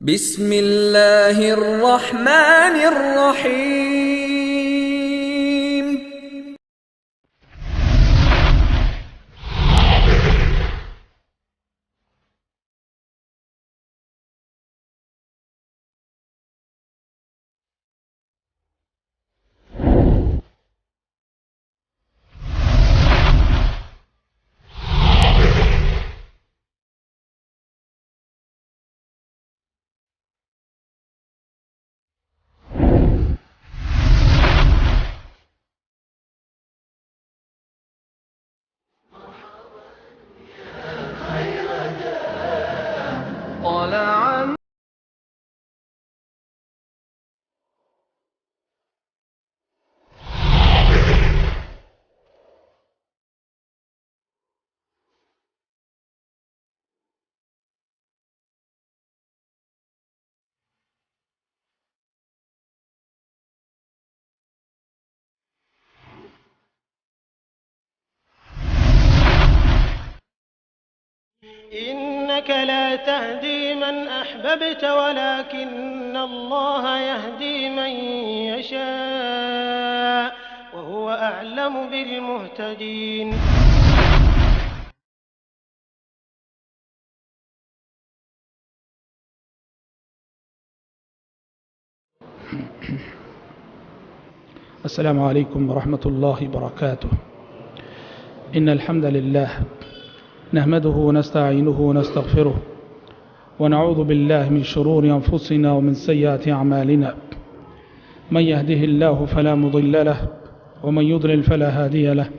بسم اللہ الرحمن الرحیم۔ إنك لا تهدي من أحببت ولكن الله يهدي من يشاء وهو أعلم بالمهتدين. السلام عليكم ورحمة الله وبركاته. إن الحمد لله نحمده ونستعينه ونستغفره ونعوذ بالله من شرور أنفسنا ومن سيئات أعمالنا. من يهده الله فلا مضل له ومن يضلل فلا هادي له،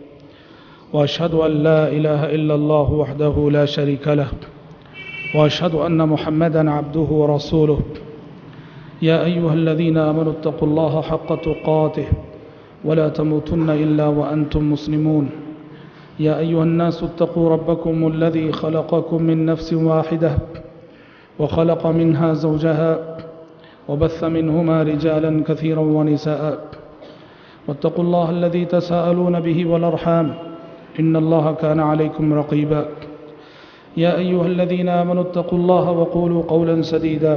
وأشهد أن لا إله إلا الله وحده لا شريك له، وأشهد أن محمدا عبده ورسوله. يا أيها الذين آمنوا اتقوا الله حق تقاته ولا تموتن إلا وأنتم مسلمون. يا أيها الناس اتقوا ربكم الذي خلقكم من نفس واحدة وخلق منها زوجها وبث منهما رجالا كثيرا ونساء، واتقوا الله الذي تساءلون به والأرحام إن الله كان عليكم رقيبا. يا أيها الذين آمنوا اتقوا الله وقولوا قولا سديدا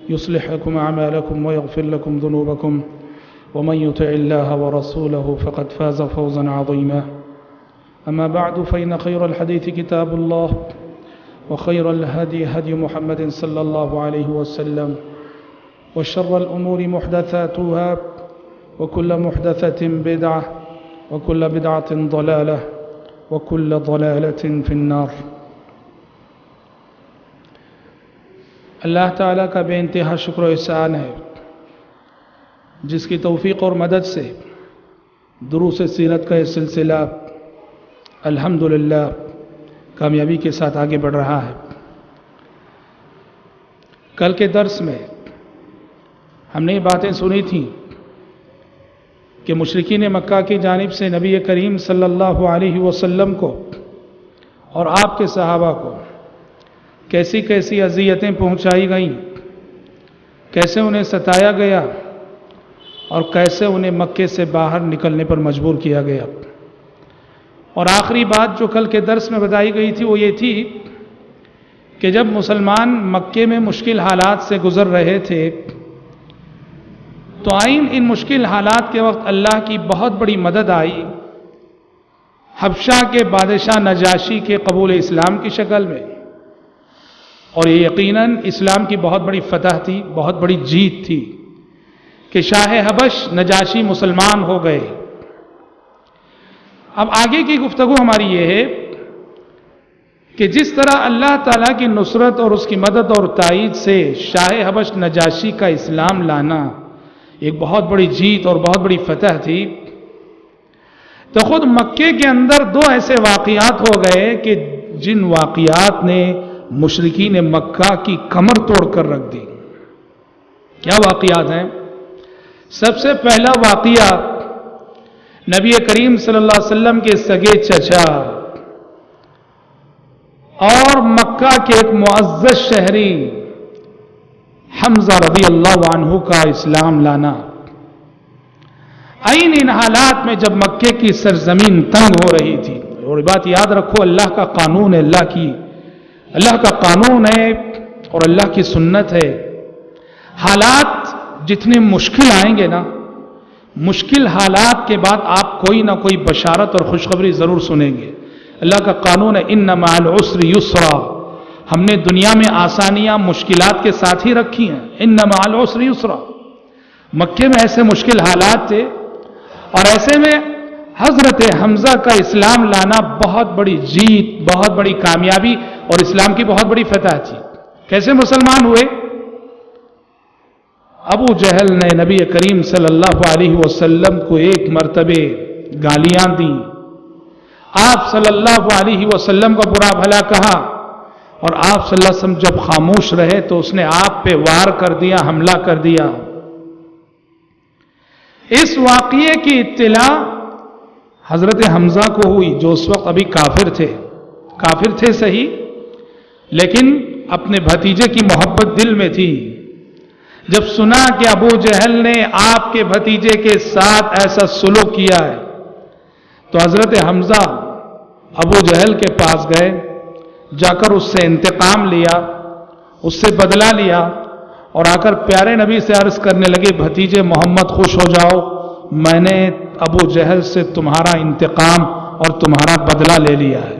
يصلح لكم أعمالكم ويغفر لكم ذنوبكم، ومن يطع الله ورسوله فقد فاز فوزا عظيما. أما بعد، فإن خير الحديث كتاب الله، وخير الهدي هدي محمد صلى الله عليه وسلم، وشر الأمور محدثاتها، وكل محدثة بدعة، وكل بدعة ضلالة، وكل ضلالة في النار. اللہ تعالیٰ کا بے انتہا شکر و احسان ہے جس کی توفیق اور مدد سے دروس سیرت کا یہ سلسلہ الحمدللہ کامیابی کے ساتھ آگے بڑھ رہا ہے. کل کے درس میں ہم نے یہ باتیں سنی تھیں کہ مشرکین مکہ کی جانب سے نبی کریم صلی اللہ علیہ وسلم کو اور آپ کے صحابہ کو کیسی کیسی اذیتیں پہنچائی گئیں، کیسے انہیں ستایا گیا اور کیسے انہیں مکے سے باہر نکلنے پر مجبور کیا گیا. اور آخری بات جو کل کے درس میں بتائی گئی تھی وہ یہ تھی کہ جب مسلمان مکے میں مشکل حالات سے گزر رہے تھے تو ان مشکل حالات کے وقت اللہ کی بہت بڑی مدد آئی حبشہ کے بادشاہ نجاشی کے قبول اسلام کی شکل میں، اور یہ یقیناً اسلام کی بہت بڑی فتح تھی، بہت بڑی جیت تھی کہ شاہ حبش نجاشی مسلمان ہو گئے. اب آگے کی گفتگو ہماری یہ ہے کہ جس طرح اللہ تعالیٰ کی نصرت اور اس کی مدد اور تائید سے شاہ حبش نجاشی کا اسلام لانا ایک بہت بڑی جیت اور بہت بڑی فتح تھی، تو خود مکے کے اندر دو ایسے واقعات ہو گئے کہ جن واقعات نے مشرکین مکہ کی کمر توڑ کر رکھ دی. کیا واقعات ہیں؟ سب سے پہلا واقعہ نبی کریم صلی اللہ علیہ وسلم کے سگے چچا اور مکہ کے ایک معزز شہری حمزہ رضی اللہ عنہ کا اسلام لانا. ان حالات میں جب مکے کی سرزمین تنگ ہو رہی تھی، اور بات یاد رکھو اللہ کا قانون ہے، اللہ کا قانون ہے اور اللہ کی سنت ہے، حالات جتنے مشکل آئیں گے نا، مشکل حالات کے بعد آپ کوئی نہ کوئی بشارت اور خوشخبری ضرور سنیں گے۔ اللہ کا قانون ہے ان مع العسر یسرا، ہم نے دنیا میں آسانیاں مشکلات کے ساتھ ہی رکھی ہیں، ان مع العسر یسرا۔ مکے میں ایسے مشکل حالات تھے، اور ایسے میں حضرت حمزہ کا اسلام لانا بہت بڑی جیت، بہت بڑی کامیابی اور اسلام کی بہت بڑی فتح تھی۔ کیسے مسلمان ہوئے؟ ابو جہل نے نبی کریم صلی اللہ علیہ وسلم کو ایک مرتبہ گالیاں دیں، آپ صلی اللہ علیہ وسلم کا برا بھلا کہا، اور آپ صلی اللہ علیہ وسلم جب خاموش رہے تو اس نے آپ پہ وار کر دیا، حملہ کر دیا۔ اس واقعے کی اطلاع حضرت حمزہ کو ہوئی، جو اس وقت ابھی کافر تھے صحیح، لیکن اپنے بھتیجے کی محبت دل میں تھی۔ جب سنا کہ ابو جہل نے آپ کے بھتیجے کے ساتھ ایسا سلوک کیا ہے تو حضرت حمزہ ابو جہل کے پاس گئے، جا کر اس سے انتقام لیا، اس سے بدلہ لیا، اور آ کر پیارے نبی سے عرض کرنے لگے بھتیجے محمد خوش ہو جاؤ، میں نے ابو جہل سے تمہارا انتقام اور تمہارا بدلہ لے لیا ہے۔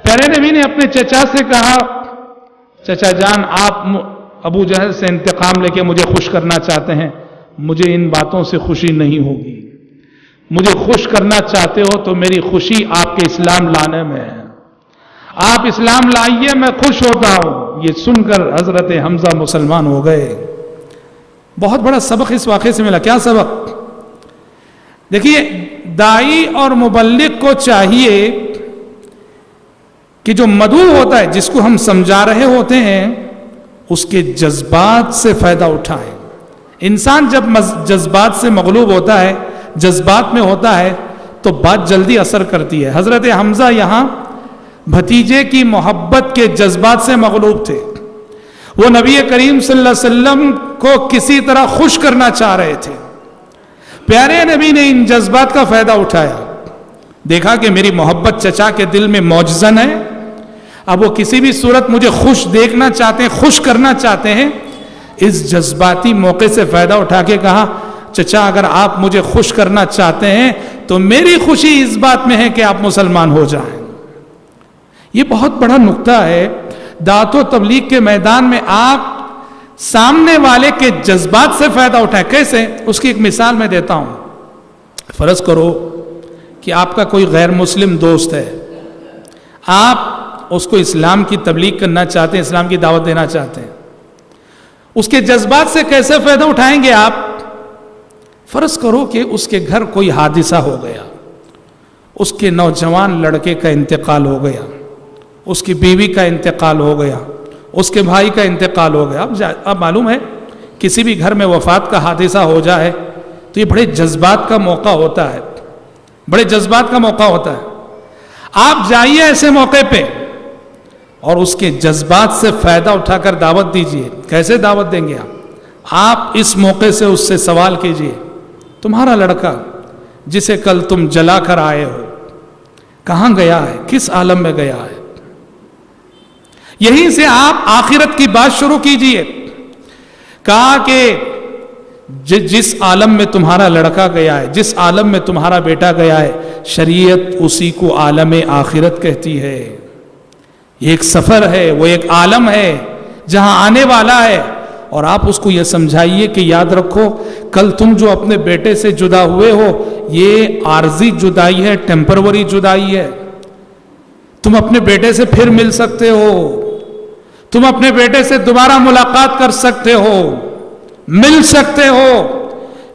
پیارے نبی نے اپنے چچا سے کہا چچا جان آپ ابو جہل سے انتقام لے کے مجھے خوش کرنا چاہتے ہیں، مجھے ان باتوں سے خوشی نہیں ہوگی، مجھے خوش کرنا چاہتے ہو تو میری خوشی آپ کے اسلام لانے میں ہے، آپ اسلام لائیے میں خوش ہوتا ہوں۔ یہ سن کر حضرت حمزہ مسلمان ہو گئے۔ بہت بڑا سبق اس واقعے سے ملا۔ کیا سبق؟ دیکھیے، داعی اور مبلغ کو چاہیے کہ جو مدعو ہوتا ہے، جس کو ہم سمجھا رہے ہوتے ہیں، اس کے جذبات سے فائدہ اٹھائیں۔ انسان جب جذبات سے مغلوب ہوتا ہے، جذبات میں ہوتا ہے، تو بات جلدی اثر کرتی ہے۔ حضرت حمزہ یہاں بھتیجے کی محبت کے جذبات سے مغلوب تھے، وہ نبی کریم صلی اللہ علیہ وسلم کو کسی طرح خوش کرنا چاہ رہے تھے۔ پیارے نبی نے ان جذبات کا فائدہ اٹھایا، دیکھا کہ میری محبت چچا کے دل میں موجزن ہے، اب وہ کسی بھی صورت مجھے خوش دیکھنا چاہتے ہیں، خوش کرنا چاہتے ہیں۔ اس جذباتی موقع سے فائدہ اٹھا کے کہا چچا اگر آپ مجھے خوش کرنا چاہتے ہیں تو میری خوشی اس بات میں ہے کہ آپ مسلمان ہو جائیں۔ یہ بہت بڑا نقطہ ہے۔ دعوت و تبلیغ کے میدان میں آپ سامنے والے کے جذبات سے فائدہ اٹھائیں۔ کیسے؟ اس کی ایک مثال میں دیتا ہوں۔ فرض کرو کہ آپ کا کوئی غیر مسلم دوست ہے، آپ اس کو اسلام کی تبلیغ کرنا چاہتے ہیں، اسلام کی دعوت دینا چاہتے ہیں، اس کے جذبات سے کیسے فائدہ اٹھائیں گے آپ؟ فرض کرو کہ اس کے گھر کوئی حادثہ ہو گیا، اس کے نوجوان لڑکے کا انتقال ہو گیا، اس کی بیوی کا انتقال ہو گیا، اس کے بھائی کا انتقال ہو گیا۔ اب معلوم ہے کسی بھی گھر میں وفات کا حادثہ ہو جائے تو یہ بڑے جذبات کا موقع ہوتا ہے، بڑے جذبات کا موقع ہوتا ہے۔ آپ جائیے ایسے موقع پہ اور اس کے جذبات سے فائدہ اٹھا کر دعوت دیجئے۔ کیسے دعوت دیں گے آپ اس موقع سے اس سے سوال کیجئے تمہارا لڑکا جسے کل تم جلا کر آئے ہو کہاں گیا ہے، کس عالم میں گیا ہے؟ یہیں سے آپ آخرت کی بات شروع کیجئے۔ کہا کہ جس عالم میں تمہارا لڑکا گیا ہے، جس عالم میں تمہارا بیٹا گیا ہے، شریعت اسی کو عالم آخرت کہتی ہے۔ یہ ایک سفر ہے، وہ ایک عالم ہے جہاں آنے والا ہے، اور آپ اس کو یہ سمجھائیے کہ یاد رکھو کل تم جو اپنے بیٹے سے جدا ہوئے ہو یہ عارضی جدائی ہے، ٹیمپروری جدائی ہے۔ تم اپنے بیٹے سے پھر مل سکتے ہو، تم اپنے بیٹے سے دوبارہ ملاقات کر سکتے ہو، مل سکتے ہو،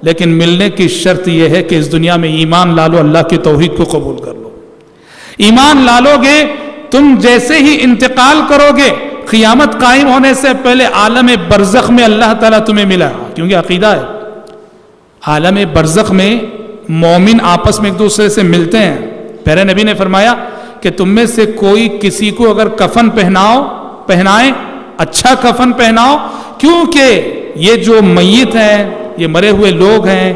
لیکن ملنے کی شرط یہ ہے کہ اس دنیا میں ایمان لا لو، اللہ کی توحید کو قبول کر لو۔ ایمان لا لو گے، تم جیسے ہی انتقال کرو گے قیامت قائم ہونے سے پہلے عالم برزخ میں اللہ تعالیٰ تمہیں ملا، کیونکہ عقیدہ ہے عالم برزخ میں مومن آپس میں ایک دوسرے سے ملتے ہیں۔ پیارے نبی نے فرمایا کہ تم میں سے کوئی کسی کو اگر کفن پہنائے اچھا کفن پہناؤ، کیونکہ یہ جو میت ہیں، یہ مرے ہوئے لوگ ہیں،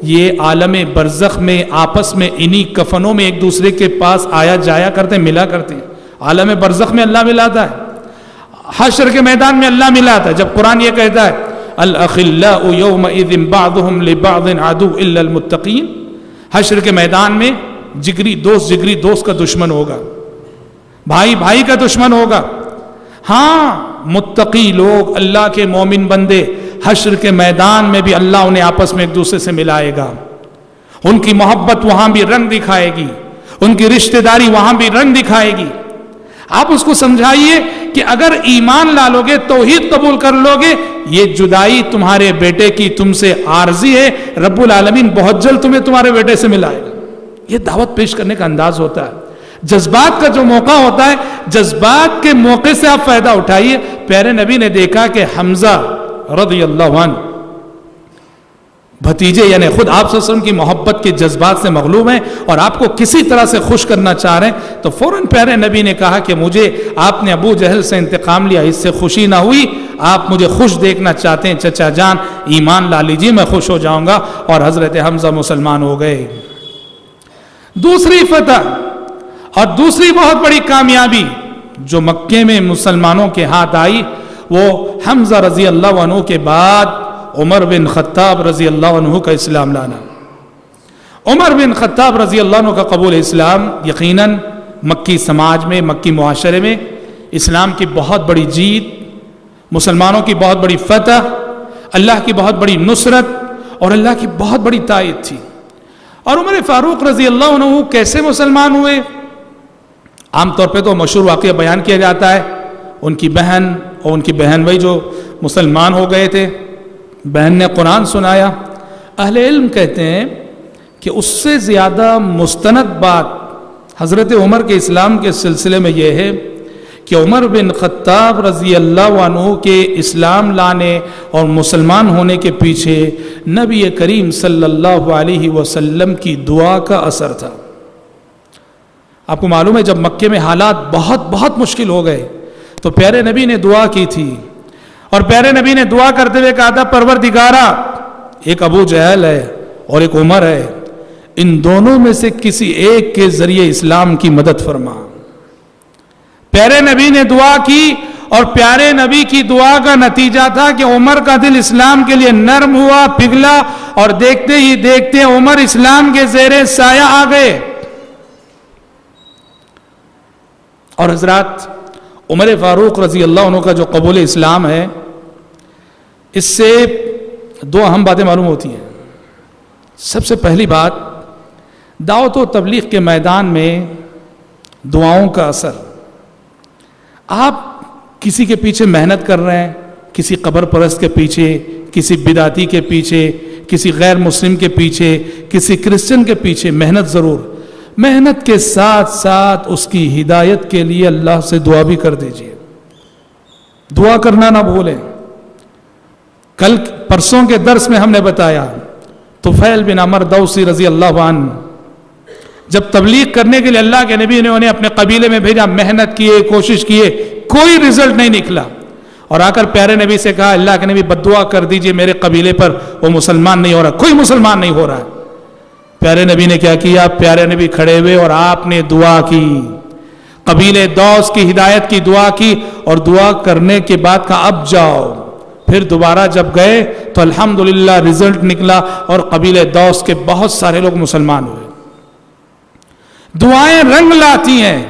یہ عالم برزخ میں آپس میں انہی کفنوں میں ایک دوسرے کے پاس آیا جایا کرتے، ملا کرتے ہیں۔ عالم برزخ میں اللہ ملاتا ہے، حشر کے میدان میں اللہ ملا تھا جب قرآن یہ کہتا ہے الاخلاء یومئذ بعضهم لبعض عدو الا المتقین. حشر کے میدان میں جگری دوست کا دشمن ہوگا, بھائی کا دشمن ہوگا. ہاں متقی لوگ, اللہ کے مومن بندے, حشر کے میدان میں بھی اللہ انہیں آپس میں ایک دوسرے سے ملائے گا. ان کی محبت وہاں بھی رنگ دکھائے گی, ان کی رشتہ داری وہاں بھی رنگ دکھائے گی. آپ اس کو سمجھائیے کہ اگر ایمان لا لو گے, توحید قبول کر لو گے, یہ جدائی تمہارے بیٹے کی تم سے عارضی ہے, رب العالمین بہت جلد تمہیں تمہارے بیٹے سے ملائے گا. یہ دعوت پیش کرنے کا انداز ہوتا ہے. جذبات کا جو موقع ہوتا ہے, جذبات کے موقع سے آپ فائدہ اٹھائیے. پیارے نبی نے دیکھا کہ حمزہ رضی اللہ عنہ بھتیجے یعنی خود آپ صلی اللہ علیہ وسلم کی محبت کے جذبات سے مغلوب ہیں اور آپ کو کسی طرح سے خوش کرنا چاہ رہے ہیں, تو فوراً پیارے نبی نے کہا کہ مجھے آپ نے ابو جہل سے انتقام لیا, اس سے خوشی نہ ہوئی, آپ مجھے خوش دیکھنا چاہتے ہیں, چچا جان ایمان لا لیجیے, میں خوش ہو جاؤں گا. اور حضرت حمزہ مسلمان ہو گئے. دوسری فتح اور دوسری بہت بڑی کامیابی جو مکے میں مسلمانوں کے ہاتھ آئی, وہ حمزہ رضی اللہ عنہ کے بعد عمر بن خطاب رضی اللہ عنہ کا اسلام لانا. عمر بن خطاب رضی اللہ عنہ کا قبول اسلام یقیناً مکی سماج میں, مکی معاشرے میں اسلام کی بہت بڑی جیت, مسلمانوں کی بہت بڑی فتح, اللہ کی بہت بڑی نصرت اور اللہ کی بہت بڑی تائید تھی. اور عمر فاروق رضی اللہ عنہ کیسے مسلمان ہوئے؟ عام طور پہ تو مشہور واقعہ بیان کیا جاتا ہے, ان کی بہن اور ان کی بہن بھائی جو مسلمان ہو گئے تھے, بہن نے قرآن سنایا. اہل علم کہتے ہیں کہ اس سے زیادہ مستند بات حضرت عمر کے اسلام کے سلسلے میں یہ ہے کہ عمر بن خطاب رضی اللہ عنہ کے اسلام لانے اور مسلمان ہونے کے پیچھے نبی کریم صلی اللہ علیہ وسلم کی دعا کا اثر تھا. آپ کو معلوم ہے جب مکے میں حالات بہت بہت مشکل ہو گئے تو پیارے نبی نے دعا کی تھی, اور پیارے نبی نے دعا کرتے ہوئے کہا تھا پروردگارا, ایک ابو جہل ہے اور ایک عمر ہے, ان دونوں میں سے کسی ایک کے ذریعے اسلام کی مدد فرما. پیارے نبی نے دعا کی اور پیارے نبی کی دعا کا نتیجہ تھا کہ عمر کا دل اسلام کے لیے نرم ہوا, پگھلا, اور دیکھتے ہی دیکھتے عمر اسلام کے زیر سایہ آ گئے. اور حضرات عمر فاروق رضی اللہ عنہ کا جو قبول اسلام ہے, اس سے دو اہم باتیں معلوم ہوتی ہیں. سب سے پہلی بات, دعوت و تبلیغ کے میدان میں دعاؤں کا اثر. آپ کسی کے پیچھے محنت کر رہے ہیں, کسی قبر پرست کے پیچھے, کسی بدعتی کے پیچھے, کسی غیر مسلم کے پیچھے, کسی کرسچن کے پیچھے محنت ضرور, محنت کے ساتھ ساتھ اس کی ہدایت کے لیے اللہ سے دعا بھی کر دیجئے. دعا کرنا نہ بھولیں. کل پرسوں کے درس میں ہم نے بتایا طفیل بن عمر دوسی رضی اللہ عنہ جب تبلیغ کرنے کے لیے اللہ کے نبی نے انہیں اپنے قبیلے میں بھیجا, محنت کیے, کوشش کیے, کوئی رزلٹ نہیں نکلا, اور آ کر پیارے نبی سے کہا اللہ کے نبی بددعا کر دیجئے میرے قبیلے پر, وہ مسلمان نہیں ہو رہا, کوئی مسلمان نہیں ہو رہا. پیارے نبی نے کیا کیا؟ پیارے نبی کھڑے ہوئے اور آپ نے دعا کی, قبیلے دوس کی ہدایت کی دعا کی, اور دعا کرنے کے بعد کہا اب جاؤ. پھر دوبارہ جب گئے تو الحمدللہ رزلٹ نکلا اور قبیلے دوس کے بہت سارے لوگ مسلمان ہوئے. دعائیں رنگ لاتی ہیں.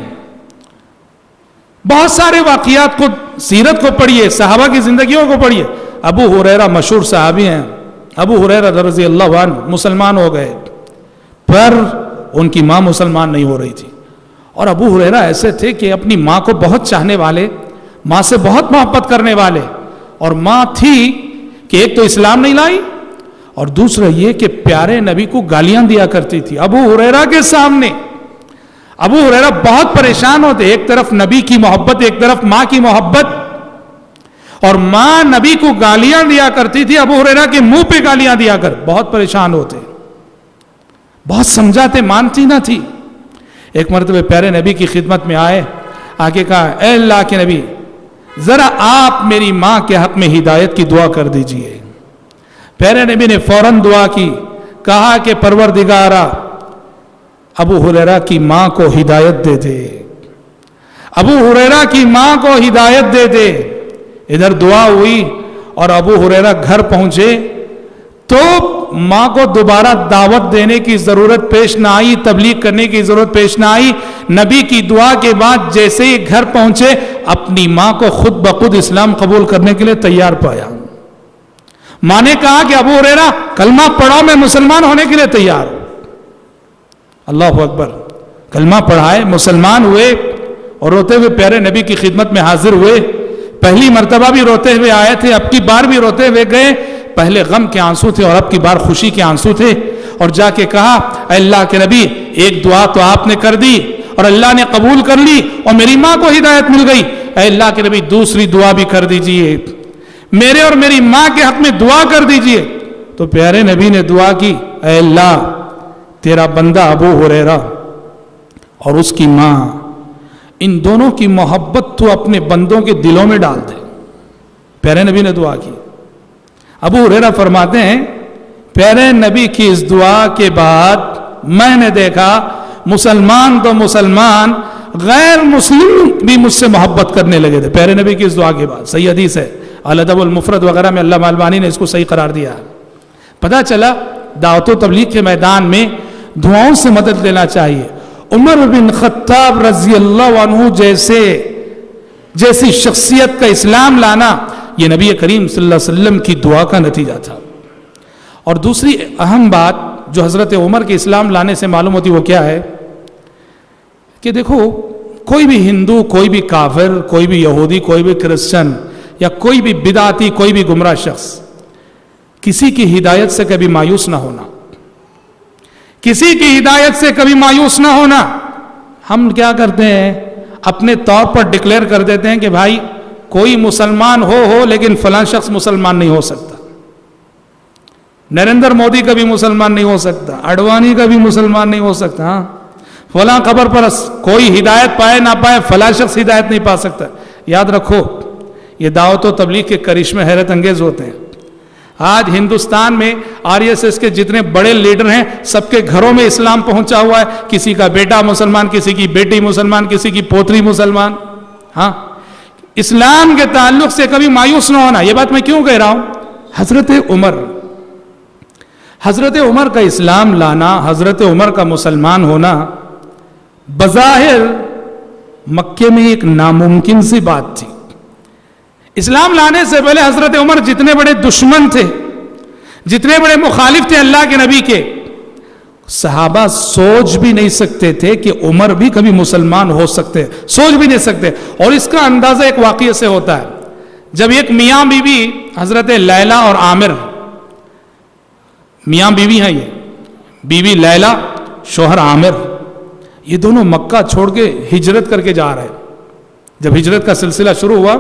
بہت سارے واقعات کو, سیرت کو پڑھیے, صحابہ کی زندگیوں کو پڑھیے. ابو ہریرہ مشہور صحابی ہیں, ابو ہریرہ رضی اللہ عنہ مسلمان ہو گئے, پر ان کی ماں مسلمان نہیں ہو رہی تھی. اور ابو ہریرہ ایسے تھے کہ اپنی ماں کو بہت چاہنے والے, ماں سے بہت محبت کرنے والے, اور ماں تھی کہ ایک تو اسلام نہیں لائی اور دوسرا یہ کہ پیارے نبی کو گالیاں دیا کرتی تھی ابو ہریرہ کے سامنے. ابو ہریرہ بہت پریشان ہوتے, ایک طرف نبی کی محبت, ایک طرف ماں کی محبت, اور ماں نبی کو گالیاں دیا کرتی تھی, ابو ہریرہ کے منہ پہ گالیاں دیا کر, بہت پریشان ہوتے, بہت سمجھاتے, مانتی نہ تھی. ایک مرتبہ پیارے نبی کی خدمت میں آئے, آگے کہا اے اللہ کے نبی ذرا آپ میری ماں کے حق میں ہدایت کی دعا کر دیجئے. پیارے نبی نے فوراً دعا کی, کہا کہ پروردگارا ابو ہریرہ کی ماں کو ہدایت دے دے, ابو ہریرہ کی ماں کو ہدایت دے دے. ادھر دعا ہوئی اور ابو ہریرہ گھر پہنچے تو ماں کو دوبارہ دعوت دینے کی ضرورت پیش نہ آئی, تبلیغ کرنے کی ضرورت پیش نہ آئی. نبی کی دعا کے بعد جیسے ہی گھر پہنچے اپنی ماں کو خود بخود اسلام قبول کرنے کے لیے تیار پایا. ماں نے کہا کہ ابو ہریرہ کلمہ پڑھاؤ, میں مسلمان ہونے کے لیے تیار ہوں. اللہ اکبر. کلمہ پڑھائے, مسلمان ہوئے اور روتے ہوئے پیارے نبی کی خدمت میں حاضر ہوئے. پہلی مرتبہ بھی روتے ہوئے آئے تھے, اب کی بار بھی روتے ہوئے گئے. پہلے غم کے آنسو تھے اور اب کی بار خوشی کے آنسو تھے. اور جا کے کہا اے اللہ کے نبی, ایک دعا تو آپ نے کر دی اور اللہ نے قبول کر لی اور میری ماں کو ہدایت مل گئی. اے اللہ کے نبی دوسری دعا بھی کر دیجئے, میرے اور میری ماں کے حق میں دعا کر دیجئے. تو پیارے نبی نے دعا کی, اے اللہ تیرا بندہ ابو ہریرہ اور اس کی ماں, ان دونوں کی محبت تو اپنے بندوں کے دلوں میں ڈال دے. پیارے نبی نے دعا کی. ابو ہریرہ فرماتے ہیں پیارے نبی کی اس دعا کے بعد میں نے دیکھا مسلمان تو مسلمان, غیر مسلم بھی مجھ سے محبت کرنے لگے تھے. پیارے نبی کی اس دعا کے بعد. صحیح حدیث ہے, الادب المفرد وغیرہ میں علامہ البانی نے اس کو صحیح قرار دیا. پتہ چلا دعوت و تبلیغ کے میدان میں دعاؤں سے مدد لینا چاہیے. عمر بن خطاب رضی اللہ عنہ جیسی شخصیت کا اسلام لانا یہ نبی کریم صلی اللہ علیہ وسلم کی دعا کا نتیجہ تھا. اور دوسری اہم بات جو حضرت عمر کے اسلام لانے سے معلوم ہوتی وہ کیا ہے کہ دیکھو کوئی بھی ہندو, کوئی بھی کافر, کوئی بھی یہودی, کوئی بھی کرسچن یا کوئی بھی بدعتی, کوئی بھی گمراہ شخص کسی کی ہدایت سے کبھی مایوس نہ ہونا, کسی کی ہدایت سے کبھی مایوس نہ ہونا. ہم کیا کرتے ہیں اپنے طور پر ڈکلیئر کر دیتے ہیں کہ بھائی کوئی مسلمان ہو لیکن فلاں شخص مسلمان نہیں ہو سکتا, نریندر مودی کا بھی مسلمان نہیں ہو سکتا, اڈوانی کا بھی مسلمان نہیں ہو سکتا, فلاں خبر پر کوئی ہدایت پائے نہ پائے فلاں شخص ہدایت نہیں پا سکتا. یاد رکھو یہ دعوت و تبلیغ کے کرشمے حیرت انگیز ہوتے ہیں. آج ہندوستان میں RSS کے جتنے بڑے لیڈر ہیں سب کے گھروں میں اسلام پہنچا ہوا ہے. کسی کا بیٹا مسلمان, کسی کی بیٹی مسلمان, کسی کی پوتری مسلمان. ہاں, اسلام کے تعلق سے کبھی مایوس نہ ہونا. یہ بات میں کیوں کہہ رہا ہوں, حضرت عمر کا اسلام لانا, حضرت عمر کا مسلمان ہونا بظاہر مکے میں ایک ناممکن سی بات تھی. اسلام لانے سے پہلے حضرت عمر جتنے بڑے دشمن تھے, جتنے بڑے مخالف تھے اللہ کے نبی کے, صحابہ سوچ بھی نہیں سکتے تھے کہ عمر بھی کبھی مسلمان ہو سکتے, سوچ بھی نہیں سکتے. اور اس کا اندازہ ایک واقعے سے ہوتا ہے. جب ایک میاں بیوی حضرت لیلا اور عامر, میاں بیوی ہیں یہ, بیوی لیلا, شوہر عامر, یہ دونوں مکہ چھوڑ کے ہجرت کر کے جا رہے. جب ہجرت کا سلسلہ شروع ہوا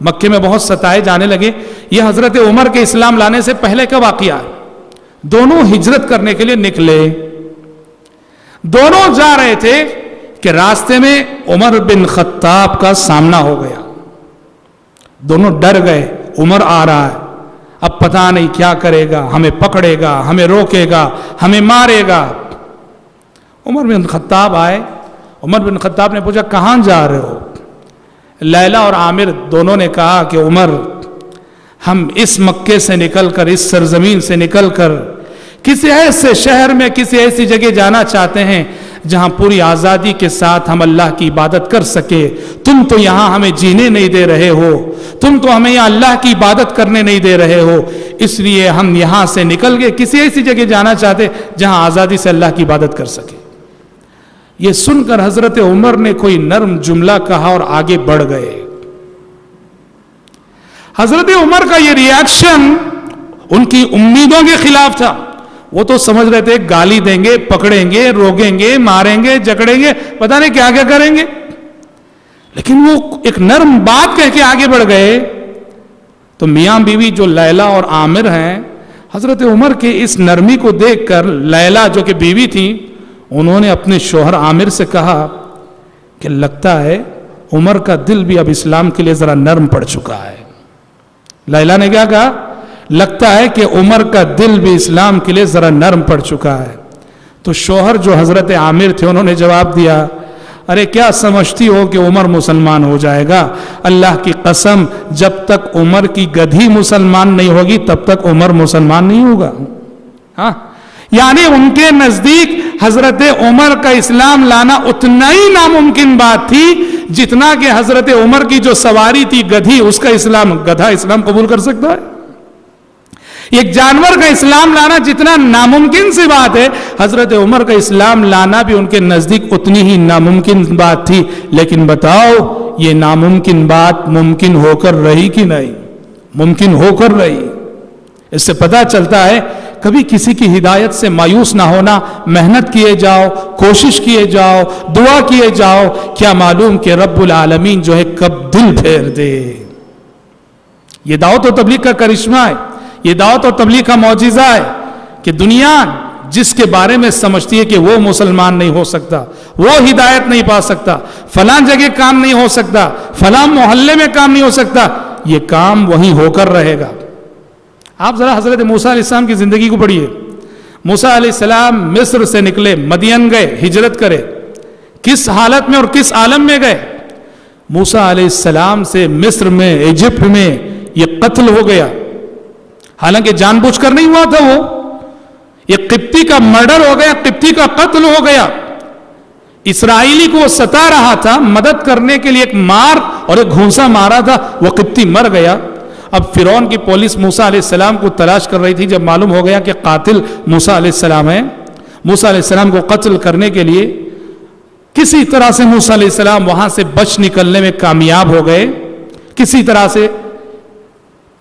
مکے میں بہت ستائے جانے لگے. یہ حضرت عمر کے اسلام لانے سے پہلے کا واقعہ ہے. دونوں ہجرت کرنے کے لیے نکلے, دونوں جا رہے تھے کہ راستے میں عمر بن خطاب کا سامنا ہو گیا. دونوں ڈر گئے, عمر آ رہا ہے, اب پتہ نہیں کیا کرے گا, ہمیں پکڑے گا, ہمیں روکے گا, ہمیں مارے گا. عمر بن خطاب آئے. عمر بن خطاب نے پوچھا کہاں جا رہے ہو؟ لیلا اور عامر دونوں نے کہا کہ عمر ہم اس مکے سے نکل کر, اس سرزمین سے نکل کر کسی ایسے شہر میں, کسی ایسی جگہ جانا چاہتے ہیں جہاں پوری آزادی کے ساتھ ہم اللہ کی عبادت کر سکے. تم تو یہاں ہمیں جینے نہیں دے رہے ہو, تم تو ہمیں یہاں اللہ کی عبادت کرنے نہیں دے رہے ہو, اس لیے ہم یہاں سے نکل کے کسی ایسی جگہ جانا چاہتے جہاں آزادی سے اللہ کی عبادت کر سکے. یہ سن کر حضرت عمر نے کوئی نرم جملہ کہا اور آگے بڑھ گئے. حضرت عمر کا یہ ریاکشن ان کی امیدوں کے خلاف تھا. وہ تو سمجھ رہے تھے گالی دیں گے, پکڑیں گے, روکیں گے, ماریں گے, جکڑیں گے, پتہ نہیں کیا کیا کریں گے. لیکن وہ ایک نرم بات کہہ کے آگے بڑھ گئے. تو میاں بیوی جو لیلا اور عامر ہیں, حضرت عمر کے اس نرمی کو دیکھ کر لیلا جو کہ بیوی تھی, انہوں نے اپنے شوہر عامر سے کہا کہ لگتا ہے عمر کا دل بھی اب اسلام کے لیے ذرا نرم پڑ چکا ہے. لیلا نے کیا کہا؟ لگتا ہے کہ عمر کا دل بھی اسلام کے لیے ذرا نرم پڑ چکا ہے. تو شوہر جو حضرت عامر تھے انہوں نے جواب دیا, ارے کیا سمجھتی ہو کہ عمر مسلمان ہو جائے گا؟ اللہ کی قسم، جب تک عمر کی گدھی مسلمان نہیں ہوگی تب تک عمر مسلمان نہیں ہوگا. ہاں، یعنی ان کے نزدیک حضرت عمر کا اسلام لانا اتنا ہی ناممکن بات تھی جتنا کہ حضرت عمر کی جو سواری تھی گدھی، اس کا اسلام، گدھا اسلام قبول کر سکتا ہے؟ ایک جانور کا اسلام لانا جتنا ناممکن سی بات ہے، حضرت عمر کا اسلام لانا بھی ان کے نزدیک اتنی ہی ناممکن بات تھی. لیکن بتاؤ یہ ناممکن بات ممکن ہو کر رہی کہ نہیں؟ ممکن ہو کر رہی. اس سے پتہ چلتا ہے کبھی کسی کی ہدایت سے مایوس نہ ہونا، محنت کیے جاؤ، کوشش کیے جاؤ، دعا کیے جاؤ، کیا معلوم کہ رب العالمین جو ہے کب دل پھیر دے. یہ دعوت و تبلیغ کا کرشمہ ہے، یہ دعوت اور تبلیغ کا معجزہ ہے کہ دنیا جس کے بارے میں سمجھتی ہے کہ وہ مسلمان نہیں ہو سکتا، وہ ہدایت نہیں پا سکتا، فلاں جگہ کام نہیں ہو سکتا، فلاں محلے میں کام نہیں ہو سکتا، یہ کام وہیں ہو کر رہے گا. آپ ذرا حضرت موسیٰ علیہ السلام کی زندگی کو پڑھیے. موسیٰ علیہ السلام مصر سے نکلے، مدین گئے، ہجرت کرے. کس حالت میں اور کس عالم میں گئے؟ موسیٰ علیہ السلام سے مصر میں، ایجپٹ میں یہ قتل ہو گیا. حالانکہ جان بوجھ کر نہیں ہوا تھا، وہ یہ قبطی کا مرڈر ہو گیا، قبطی کا قتل ہو گیا. اسرائیلی کو وہ ستا رہا تھا، مدد کرنے کے لیے ایک مار اور ایک گھونسا مارا تھا، وہ قبطی مر گیا. اب فرعون کی پولیس موسیٰ علیہ السلام کو تلاش کر رہی تھی. جب معلوم ہو گیا کہ قاتل موسیٰ علیہ السلام ہے، موسیٰ علیہ السلام کو قتل کرنے کے لیے کسی طرح سے موسیٰ علیہ السلام وہاں سے بچ نکلنے میں کامیاب ہو گئے، کسی طرح سے.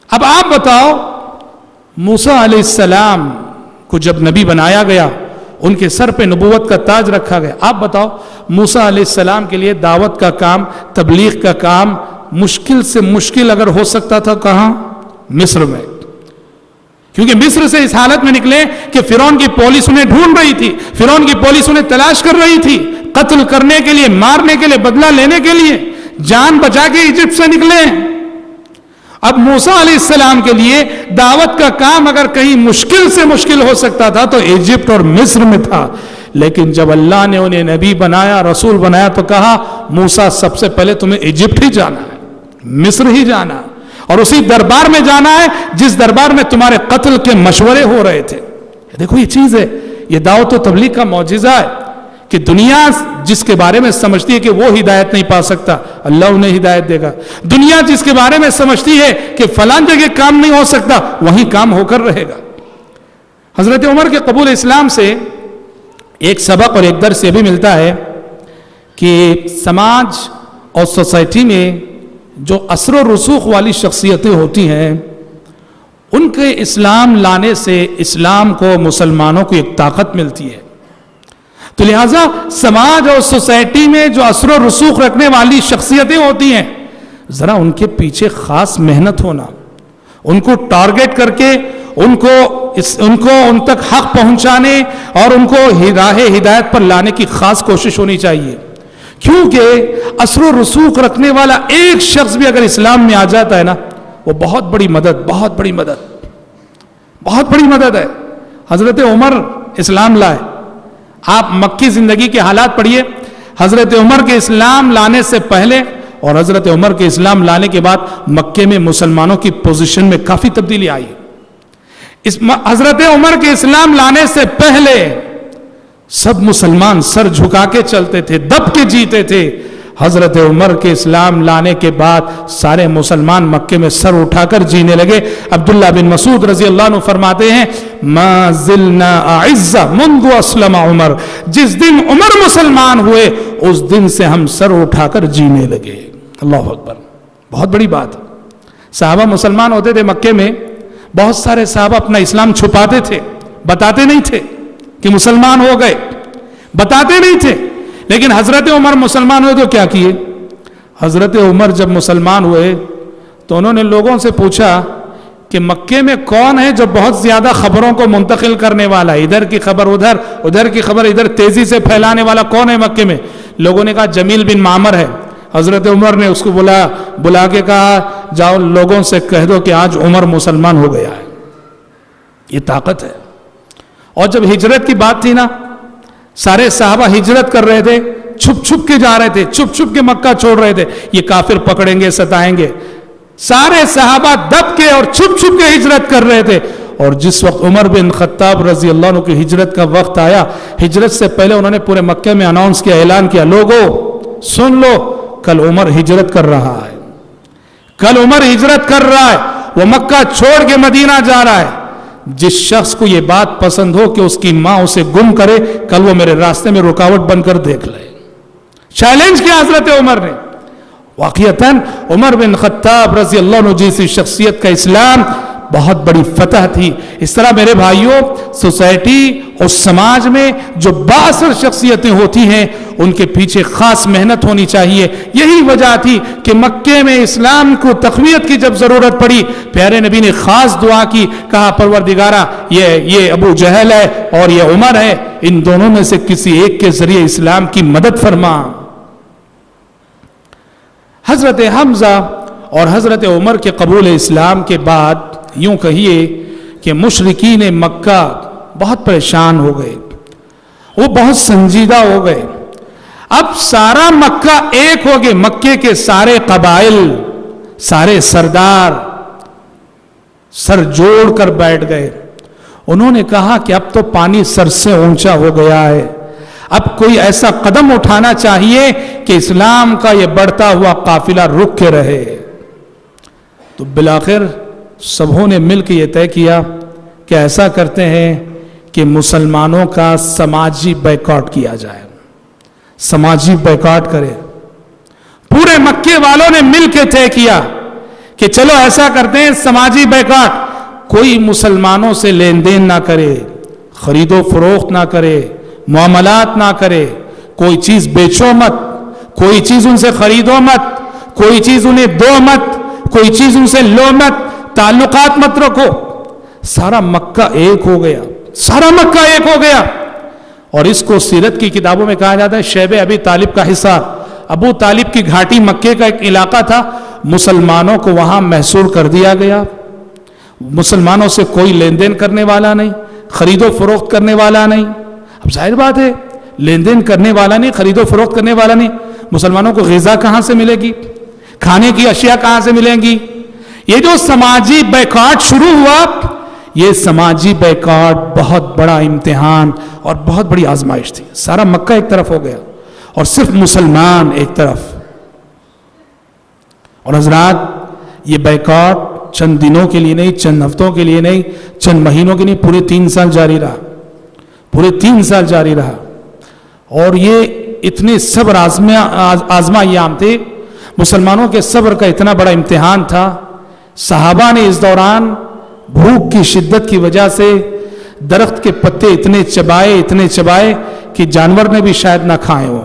اب آپ بتاؤ، موسیٰ علیہ السلام کو جب نبی بنایا گیا، ان کے سر پہ نبوت کا تاج رکھا گیا، آپ بتاؤ موسیٰ علیہ السلام کے لیے دعوت کا کام، تبلیغ کا کام مشکل سے مشکل اگر ہو سکتا تھا کہاں؟ مصر میں. کیونکہ مصر سے اس حالت میں نکلے کہ فرعون کی پولیس انہیں ڈھونڈ رہی تھی، فرعون کی پولیس انہیں تلاش کر رہی تھی، قتل کرنے کے لیے، مارنے کے لیے، بدلہ لینے کے لیے. جان بچا کے ایجپٹ سے نکلے. اب موسیٰ علیہ السلام کے لیے دعوت کا کام اگر کہیں مشکل سے مشکل ہو سکتا تھا تو ایجپٹ اور مصر میں تھا. لیکن جب اللہ نے انہیں نبی بنایا، رسول بنایا، تو کہا موسیٰ سب سے پہلے تمہیں ایجپٹ ہی جانا ہے، مصر ہی جانا ہے، اور اسی دربار میں جانا ہے جس دربار میں تمہارے قتل کے مشورے ہو رہے تھے. دیکھو یہ چیز ہے، یہ دعوت و تبلیغ کا معجزہ ہے کہ دنیا جس کے بارے میں سمجھتی ہے کہ وہ ہدایت نہیں پا سکتا، اللہ انہیں ہدایت دے گا. دنیا جس کے بارے میں سمجھتی ہے کہ فلاں جگہ کام نہیں ہو سکتا، وہیں کام ہو کر رہے گا. حضرت عمر کے قبول اسلام سے ایک سبق اور ایک درس یہ بھی ملتا ہے کہ سماج اور سوسائٹی میں جو اثر و رسوخ والی شخصیتیں ہوتی ہیں، ان کے اسلام لانے سے اسلام کو، مسلمانوں کو ایک طاقت ملتی ہے. تو لہٰذا سماج اور سوسائٹی میں جو اثر و رسوخ رکھنے والی شخصیتیں ہوتی ہیں، ذرا ان کے پیچھے خاص محنت ہونا، ان کو ٹارگٹ کر کے ان کو ان تک حق پہنچانے اور ان کو راہ ہدایت پر لانے کی خاص کوشش ہونی چاہیے. کیونکہ اثر و رسوخ رکھنے والا ایک شخص بھی اگر اسلام میں آ جاتا ہے نا، وہ بہت بڑی مدد ہے. حضرت عمر اسلام لائے. آپ مکی زندگی کے حالات پڑھیے. حضرت عمر کے اسلام لانے سے پہلے اور حضرت عمر کے اسلام لانے کے بعد مکے میں مسلمانوں کی پوزیشن میں کافی تبدیلی آئی. حضرت عمر کے اسلام لانے سے پہلے سب مسلمان سر جھکا کے چلتے تھے، دب کے جیتے تھے. حضرت عمر کے اسلام لانے کے بعد سارے مسلمان مکے میں سر اٹھا کر جینے لگے. عبداللہ بن مسعود رضی اللہ عنہ فرماتے ہیں، ما زلنا اعز منذ اسلم عمر، جس دن عمر مسلمان ہوئے اس دن سے ہم سر اٹھا کر جینے لگے. اللہ اکبر، بہت بڑی بات. صحابہ مسلمان ہوتے تھے مکے میں، بہت سارے صحابہ اپنا اسلام چھپاتے تھے، بتاتے نہیں تھے کہ مسلمان ہو گئے، بتاتے نہیں تھے. لیکن حضرت عمر مسلمان ہوئے تو کیا کیے؟ حضرت عمر جب مسلمان ہوئے تو انہوں نے لوگوں سے پوچھا کہ مکے میں کون ہے جو بہت زیادہ خبروں کو منتقل کرنے والا ہے، ادھر کی خبر ادھر، ادھر کی خبر ادھر، تیزی سے پھیلانے والا کون ہے مکے میں؟ لوگوں نے کہا جمیل بن معمر ہے. حضرت عمر نے اس کو بلا کے کہا، جاؤ لوگوں سے کہہ دو کہ آج عمر مسلمان ہو گیا ہے. یہ طاقت ہے. اور جب ہجرت کی بات تھی نا، سارے صحابہ ہجرت کر رہے تھے، چھپ چھپ کے جا رہے تھے, چھپ چھپ کے مکہ چھوڑ رہے تھے, یہ کافر پکڑیں گے, ستائیں گے. سارے صحابہ دب کے اور چھپ چھپ کے ہجرت کر رہے تھے. اور جس وقت عمر بن خطاب رضی اللہ عنہ کی ہجرت کا وقت آیا, ہجرت سے پہلے انہوں نے پورے مکہ میں اناؤنس کیا, اعلان کیا, لوگوں سن لو, کل عمر ہجرت کر رہا ہے, کل عمر ہجرت کر رہا ہے, وہ مکہ چھوڑ کے مدینہ جا رہا ہے. جس شخص کو یہ بات پسند ہو کہ اس کی ماں اسے گم کرے, کل وہ میرے راستے میں رکاوٹ بن کر دیکھ لے. چیلنج کیا حضرت عمر نے. واقعتاً عمر بن خطاب رضی اللہ عنہ جیسی شخصیت کا اسلام بہت بڑی فتح تھی. اس طرح میرے بھائیوں, سوسائٹی اور سماج میں جو بااثر شخصیتیں ہوتی ہیں ان کے پیچھے خاص محنت ہونی چاہیے. یہی وجہ تھی کہ مکے میں اسلام کو تقویت کی جب ضرورت پڑی, پیارے نبی نے خاص دعا کی, کہا پروردگارا یہ ابو جہل ہے اور یہ عمر ہے, ان دونوں میں سے کسی ایک کے ذریعے اسلام کی مدد فرما. حضرت حمزہ اور حضرت عمر کے قبول اسلام کے بعد یوں کہیے کہ مشرکین مکہ بہت پریشان ہو گئے, وہ بہت سنجیدہ ہو گئے. اب سارا مکہ ایک ہو گئے, مکے کے سارے قبائل, سارے سردار سر جوڑ کر بیٹھ گئے. انہوں نے کہا کہ اب تو پانی سر سے اونچا ہو گیا ہے, اب کوئی ایسا قدم اٹھانا چاہیے کہ اسلام کا یہ بڑھتا ہوا قافلہ رک کے رہے. تو بالآخر سبوں نے مل کے یہ طے کیا کہ ایسا کرتے ہیں کہ مسلمانوں کا سماجی بائیکاٹ کیا جائے, سماجی بائیکاٹ کرے. پورے مکے والوں نے مل کے طے کیا کہ چلو ایسا کرتے ہیں سماجی بائیکاٹ, کوئی مسلمانوں سے لین دین نہ کرے, خرید و فروخت نہ کرے, معاملات نہ کرے, کوئی چیز بیچو مت, کوئی چیز ان سے خریدو مت, کوئی چیز انہیں دو مت, کوئی چیز ان سے لو مت, تعلقات مت رکھو. سارا مکہ ایک ہو گیا, سارا مکہ ایک ہو گیا. اور اس کو سیرت کی کتابوں میں کہا جاتا ہے شیب ابی طالب کا حصار. ابو طالب کی گھاٹی مکے کا ایک علاقہ تھا, مسلمانوں کو وہاں محصور کر دیا گیا. مسلمانوں سے کوئی لین دین کرنے والا نہیں, خرید و فروخت کرنے والا نہیں. اب ظاہر بات ہے, لین دین کرنے والا نہیں, خرید و فروخت کرنے والا نہیں, مسلمانوں کو غذا کہاں سے ملے گی, کھانے کی اشیاء کہاں سے ملیں گی. یہ جو سماجی بائیکاٹ شروع ہوا, یہ سماجی بائیکاٹ بہت بڑا امتحان اور بہت بڑی آزمائش تھی. سارا مکہ ایک طرف ہو گیا اور صرف مسلمان ایک طرف. اور حضرات, یہ بائیکاٹ چند دنوں کے لیے نہیں, چند ہفتوں کے لیے نہیں, چند مہینوں کے نہیں, پورے 3 سال جاری رہا, پورے 3 سال جاری رہا. اور یہ اتنے صبر آزما ایام تھے, مسلمانوں کے صبر کا اتنا بڑا امتحان تھا. صحابہ نے اس دوران بھوک کی شدت کی وجہ سے درخت کے پتے اتنے چبائے کہ جانور نے بھی شاید نہ کھائے ہو.